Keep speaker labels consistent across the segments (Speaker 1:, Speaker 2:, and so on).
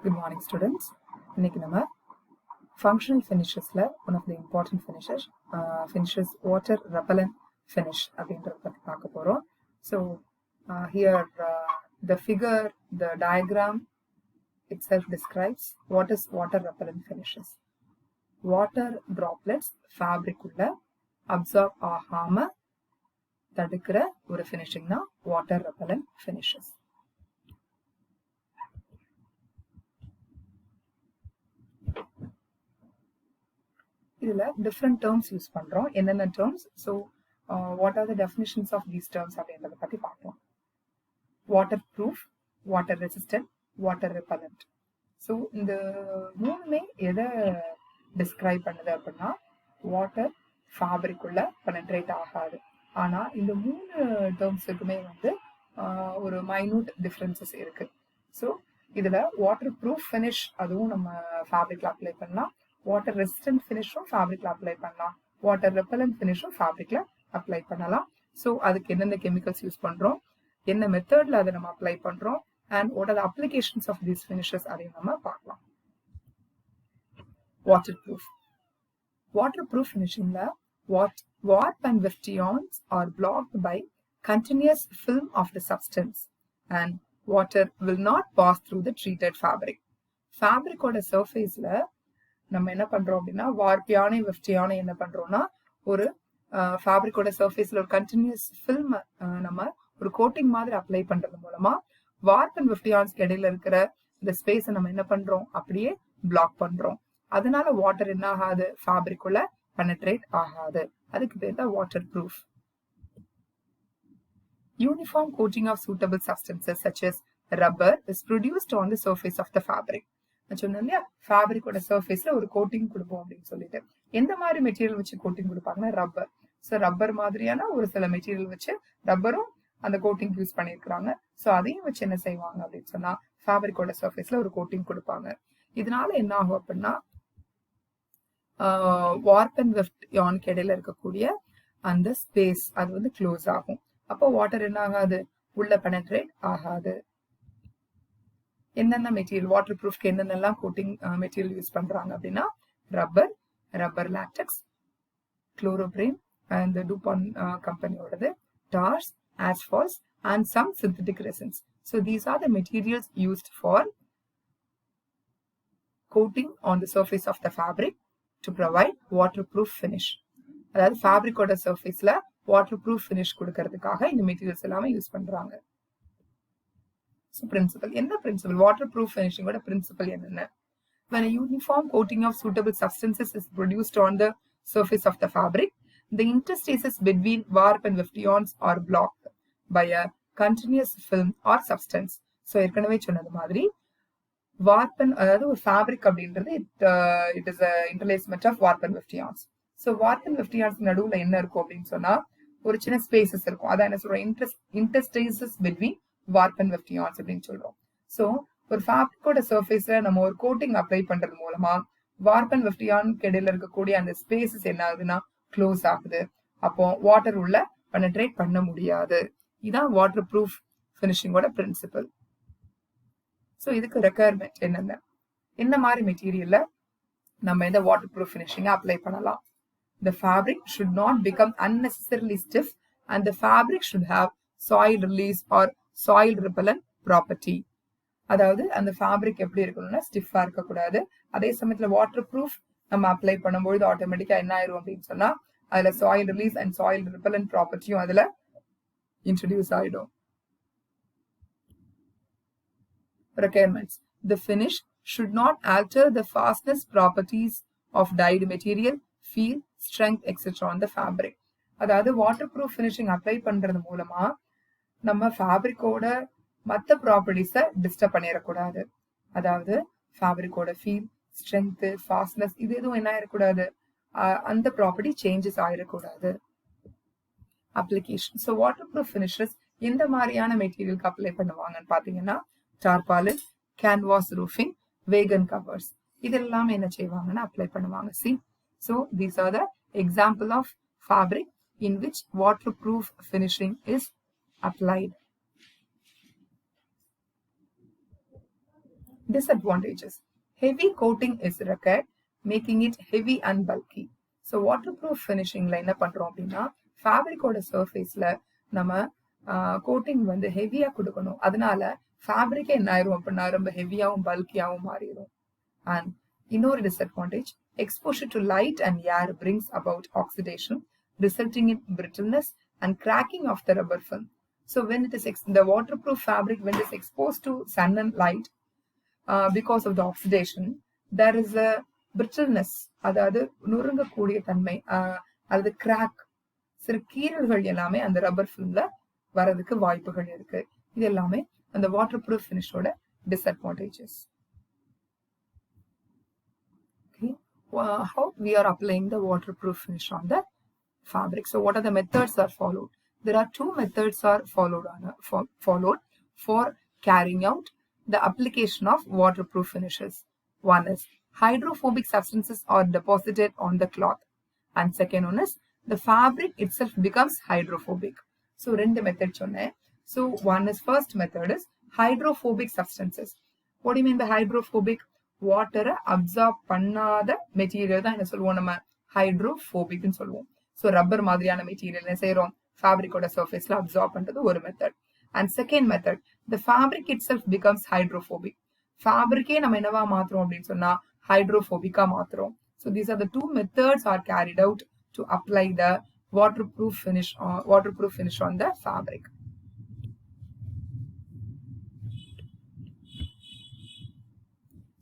Speaker 1: Good morning, students. இன்னைக்கு நம்ம functional finishesல one of the important finishes water repellent finish அப்படின்றத பத்தி பார்க்க போறோம். So here the figure, the diagram itself describes what is water repellent finishes. Water droplets fabric உள்ள absorb ஆகாம தடுக்கிற ஒரு finishing தான் water repellent finishes. இதுல different terms யூஸ் பண்றோம். என்னென்ன terms? So what are the definitions of these terms அப்படின்றத பத்தி பார்ப்போம். Waterproof, water resistant, water repellent. So இந்த மூணுமே எதை describe பண்ணுது அப்படின்னா water fabric உள்ள penetrate ஆகாது. ஆனா இந்த மூணு termsக்குமே வந்து ஒரு minute differences இருக்கு. So இதுல waterproof finish அதுவும் நம்ம fabricல apply பண்ணலாம். water resistant finishும் fabricல apply பண்ணலாம். water repellent finishும் fabricல apply பண்ணலாம். So அதுக்கு என்னென்ன chemicals யூஸ் பண்றோம், என்ன மெத்தட்ல அதை நம்ம apply பண்றோம், and what are the applications of these finishes அதையும் நம்ம பார்க்கலாம். Waterproof finishingல warp and weftions are blocked by continuous film of the substance and water will not pass through the treated fabric. fabric ஓட surfaceல நம்ம என்ன பண்றோம் அப்படின்னா வார்ப்பியானை வெஃப்டியானை என்ன பண்றோம்னா ஒரு ஃபேப்ரிக்கோட சர்ஃபேஸ்ல ஒரு கண்டினியூஸ் ஃபில்ம் நம்ம ஒரு கோட்டிங் மாதிரி அப்ளை பண்றது மூலமா வார்ப் அண்ட் வெஃப்டியான்ஸ்க்கு இடையில இருக்கிற இந்த ஸ்பேஸை நம்ம என்ன பண்றோம் அப்படியே பிளாக் பண்றோம். அதனால வாட்டர் என்ன ஆகாது, ஃபேப்ரிக்குள்ள பெனட்ரேட் ஆகாது. அதுக்கு பேர் தான் water proof. Uniform coating of suitable substances such as rubber is produced on the surface of the fabric. நான் சொன்னேன் இல்லையா, ஃபேப்ரிக்கோட சர்ஃபேஸ்ல ஒரு கோட்டிங் கொடுப்போம் அப்படின்னு சொல்லிட்டு. எந்த மாதிரி மெட்டீரியல் வச்சு கோட்டிங் கொடுப்பாங்கன்னா ரப்பர். ஸோ ரப்பர் மாதிரியான ஒரு சில மெட்டீரியல் வச்சு ரப்பரும் அந்த கோட்டிங் யூஸ் பண்ணியிருக்கிறாங்க. ஸோ அதையும் வச்சு என்ன செய்வாங்க அப்படின்னு சொன்னா ஃபேப்ரிக்கோட சர்ஃபேஸ்ல ஒரு கோட்டிங் கொடுப்பாங்க. இதனால என்ன ஆகும் அப்படின்னா வார்ப் அண்ட் வெஃப்ட் யானுக்கு இடையில இருக்கக்கூடிய அந்த ஸ்பேஸ் அது வந்து க்ளோஸ் ஆகும். அப்போ வாட்டர் என்ன ஆகாது, உள்ள பெனட்ரேட் ஆகாது. என்னென்ன மெட்டீரியல் வாட்டர் ப்ரூஃப்க்கு என்னென்னலாம் கோட்டிங் மெட்டீரியல் யூஸ் பண்றாங்க அப்படின்னா rubber latex, chloroprene and DuPont கம்பெனியோடது, tars, asphalts and some synthetic resins. So these are the materials used for coating on the surface of the fabric to provide waterproof finish. அதாவது ஃபேப்ரிக்கோட சர்ஃபேஸ்ல waterproof finish கொடுக்கறதுக்காக இந்த materials எல்லாமே use பண்றாங்க. So principle, என்ன principle? Waterproof finishing ஓட principle என்னென்ன? When a uniform coating of suitable substances is produced on the surface of the fabric, the interstices between warp and weftions are blocked by a continuous film or substance. So ஏற்கனவே சொன்னது மாதிரி warp and அதாவது ஒரு fabric அப்படின்றது it is a interlacement of warp and weftions. So warp and weftions நடுவுல என்ன இருக்கும் அப்படின்னு சொன்னா ஒரு சின்ன ஸ்பேசஸ் இருக்கும். அதான் என்ன சொல்றோம், interstices between வார்ப் அண்ட் வெஃப்டியான்ஸ் அப்படின்னு சொல்றோம். ஸோ ஒரு ஃபேப்ரிக்கோட சர்ஃபேஸ்ல நம்ம ஒரு கோட்டிங் அப்ளை பண்றது மூலமா வார்ப் அண்ட் வெஃப்டியானுக்கு இடையில இருக்கக்கூடிய அந்த ஸ்பேசஸ் என்ன ஆகுதுன்னா க்ளோஸ் ஆகுது. அப்போ வாட்டர் உள்ள பெனட்ரேட் பண்ண முடியாது. இதான் வாட்டர் ப்ரூஃப் ஃபினிஷிங்கோட பிரின்சிபல். ஸோ இதுக்கு ரெக்குயர்மெண்ட் என்ன மாதிரி மெட்டீரியல்ல நம்ம இந்த வாட்டர் ப்ரூஃப் ஃபினிஷிங்கை அப்ளை பண்ணலாம். The fabric should not become unnecessarily stiff and the fabric should have soil release or soil repellent property. அதாவது அந்த ஃபேப்ரிக் எப்படி இருக்கணும்னா ஸ்டிஃபா இருக்கக்கூடாது. அதே சமயத்துல வாட்டர் ப்ரூஃப் நம்ம அப்ளை பண்ணும்போது ஆட்டோமேட்டிக்கா என்ன ஆயிரும் அப்படின்னு சொன்னா அதுல soil release and soil repellent ப்ராப்பர்ட்டியும் அதுல இன்ட்ரடியூஸ் ஆயிடும். Requirements. The finish should not alter the fastness properties of dyed material, feel, strength, etc. on the fabric. அதாவது வாட்டர் ப்ரூஃப் ஃபினிஷிங் அப்ளை பண்றது மூலமா நம்ம ஃபேப்ரிக்கோட மற்ற ப்ராப்பர்ட்டிஸை டிஸ்டர்ப் பண்ணிடக்கூடாது. அதாவது ஃபேப்ரிக்கோட ஃபீல், ஸ்ட்ரென்த், ஃபாஸ்ட்னஸ் இது எதுவும் என்ன ஆயிடக்கூடாது, அந்த ப்ராப்பர்ட்டி சேஞ்சஸ் ஆயிடக்கூடாது. Application. So waterproof finishes எந்த மாதிரியான மெட்டீரியலுக்கு அப்ளை பண்ணுவாங்கன்னு பார்த்தீங்கன்னா tarpaulin, canvas roofing, wagon covers இதெல்லாம் என்ன செய்வாங்கன்னா அப்ளை பண்ணுவாங்க. See, so these are the example of fabric in which waterproof finishing is applied. Disadvantages. Heavy coating is required, making it heavy and bulky. So waterproof finishing ல என்ன பண்றோம் அப்படின்னா ஃபேப்ரிக்கோட சர்ஃபேஸ்ல நம்ம coating வந்து ஹெவியா கொடுக்கணும். அதனால ஃபேப்ரிக்கே என்ன ஆயிரும் அப்படின்னா ரொம்ப ஹெவியாவும் பல்கியாவும் மாறிடும். And இன்னொரு disadvantage, exposure to light and air brings about oxidation, resulting in brittleness and cracking of the rubber film. So when it is the waterproof fabric, when it is exposed to sun and light, because of the oxidation, there is a brittleness, அதாவது நுறுங்கக்கூடிய தன்மை, அது crack, சில கீறல்கள் எல்லாமே அந்த rubber ஃபிலிம்ல வரதுக்கு வாய்ப்புகள் இருக்கு. இது எல்லாமே அந்த வாட்டர் ப்ரூஃப் ஃபினிஷோட disadvantages. Okay, how we are applying the waterproof finish on the fabric. So what are the methods are followed? There are two methods are followed for carrying out the application of waterproof finishes. One is hydrophobic substances are deposited on the cloth, and second one is the fabric itself becomes hydrophobic. So rendu method சொன்னேன். So one is first method is hydrophobic substances. What do you mean by hydrophobic? வாட்டரை absorb பண்ணாத material தான் என்ன சொல்லுவோம், நம்ம hydrophobic சொல்லுவோம். So rubber மாதிரியான material என்ன செய்யறோம், ஃபேப்ரிக்கோட சர்ஃபேஸ்ல அப்சார்ப் பண்றது ஒரு method. And second method, the fabric itself becomes hydrophobic. ஃபேப்ரிக்கே நம்ம என்னவா மாத்துறோம் அப்படின்னு சொன்னா ஹைட்ரோஃபோபிக்கா மாத்துறோம். So these are the two methods are carried out to apply the waterproof finish on the fabric.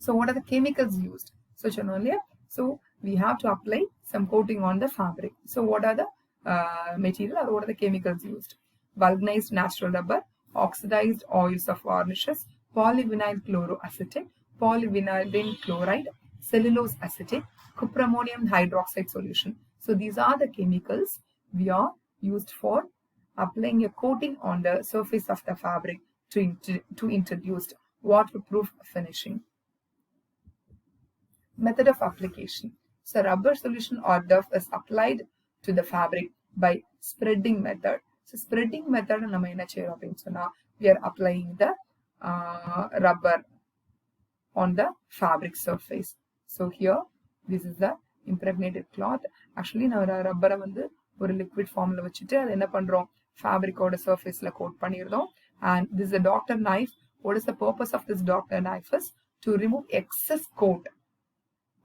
Speaker 1: So what are the chemicals used? So earlier, so we have to apply some coating on the fabric. So what are the material or what are the chemicals used? Vulcanized natural rubber, oxidized oils of varnishes, polyvinyl chloroacetate, polyvinylidene chloride, cellulose acetate, cuprammonium hydroxide solution. So these are the chemicals we are used for applying a coating on the surface of the fabric to introduce waterproof finishing. Method of application. So rubber solution or duff is applied to the fabric by spreading method. So spreading method நம்ம என்ன செய்யறோம் அப்படின்னு சொன்னா we are applying the rubber on the fabric surface. So here this is the impregnated cloth. Actually நம்ம ரப்பரை வந்து ஒரு liquid formல வச்சுட்டு அது என்ன பண்றோம், fabricோட surfaceல coat பண்ணிடுறோம். And this is a doctor knife. What is the purpose of this doctor knife is to remove excess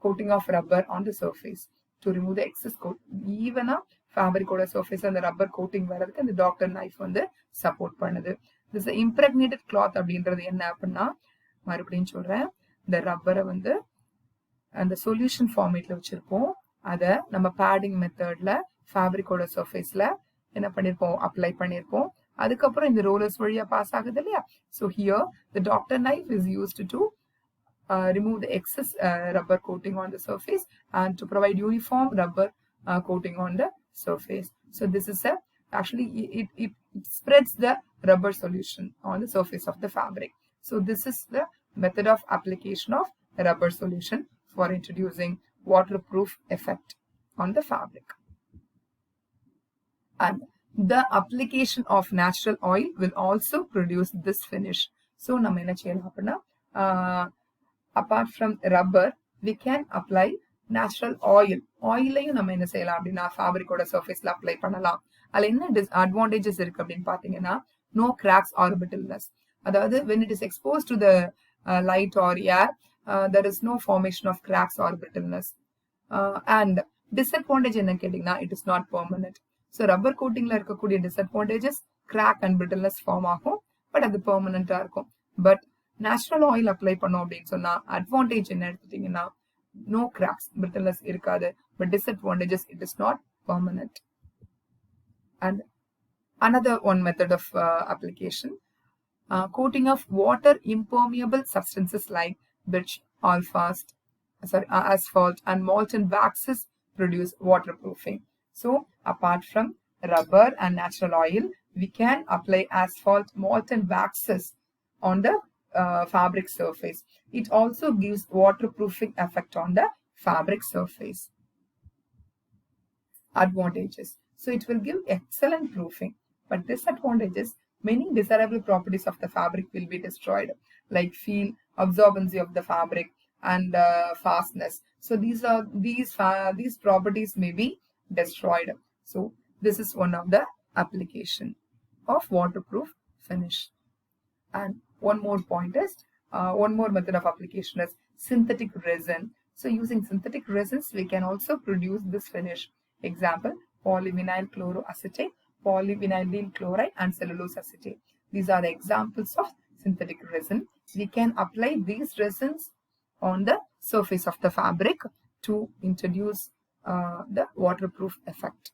Speaker 1: coating of rubber on the surface, to remove the excess coat. Even a fabric oda surface and the rubber coating varadhukku and the doctor knife வந்து support பண்ணுது. This is impregnated cloth அப்படின்றது என்ன அப்படின்னா, மறுபடியும் சொல்றேன், இந்த ரப்பரை வந்து அந்த சொல்யூஷன் ஃபார்மேட்ல வச்சிருப்போம். அதை நம்ம பேடிங் மெத்தட்ல ஃபேப்ரிக்கோட சர்ஃபேஸ்ல என்ன பண்ணிருப்போம், அப்ளை பண்ணிருப்போம். அதுக்கப்புறம் இந்த ரோலர்ஸ் வழியா பாஸ் ஆகுது இல்லையா. So here the doctor knife is used to remove the excess rubber coating on the surface and to provide uniform rubber coating on the surface. So this is actually it spreads the rubber solution on the surface of the fabric. So this is the method of application of rubber solution for introducing waterproof effect on the fabric. And the application of natural oil will also produce this finish. So நம்ம என்ன செய்யலாம் அப்படின்னா, apart from rubber we can apply natural oil. ஆயிலையும் நம்ம என்ன செய்யலாம் அப்படின்னா ஃபேப்ரிக்கோட சர்ஃபேஸ்ல apply பண்ணலாம். அதுல என்ன அட்வான்டேஜஸ் இருக்கு அப்படின்னு பாத்தீங்கன்னா, no cracks or brittleness. அதாவது when it is exposed to the light or air, there is no formation of cracks or brittleness. And disadvantage என்ன கேட்டீங்கன்னா, it is not permanent. So rubber coatingல இருக்கக்கூடிய disadvantages, crack and brittleness form ஆகும், but அது பெர்மனண்டா இருக்கும். But natural oil apply பண்ணோம் அப்படின்னு சொன்னா advantage என்ன எடுத்துட்டீங்கன்னா, no cracks, brittleness இருக்காது. But disadvantages, it is not permanent. And another one method of application, coating of water impermeable substances like birch, asphalt and molten waxes produce waterproofing. So apart from rubber and natural oil, we can apply asphalt, molten waxes on the fabric surface. It also gives waterproofing effect on the fabric surface. Advantages. So it will give excellent proofing, but disadvantages, many desirable properties of the fabric will be destroyed, like feel absorbency of the fabric, and fastness. So these properties may be destroyed. So this is one of the application of waterproof finish. And one more point is, one more method of application is synthetic resin. So using synthetic resins, we can also produce this finish. Example, polyvinyl chloroacetate, polyvinyl chloride, and cellulose acetate. These are the examples of synthetic resin. We can apply these resins on the surface of the fabric to introduce the waterproof effect.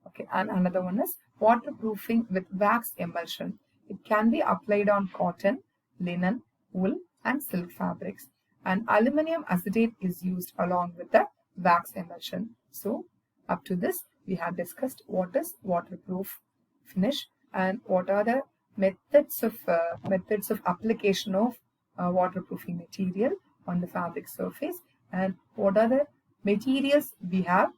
Speaker 1: Okay, and another one is waterproofing with wax emulsion. It can be applied on cotton, linen, wool, and silk fabrics. And aluminum acetate is used along with the wax emulsion. So up to this, we have discussed what is waterproof finish and what are the methods of application of waterproofing material on the fabric surface, and what are the materials we have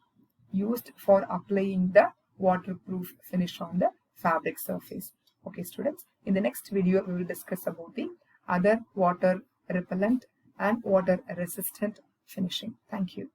Speaker 1: used for applying the waterproof finish on the fabric surface. Okay students, in the next video we will discuss about the other water repellent and water resistant finishing. Thank you.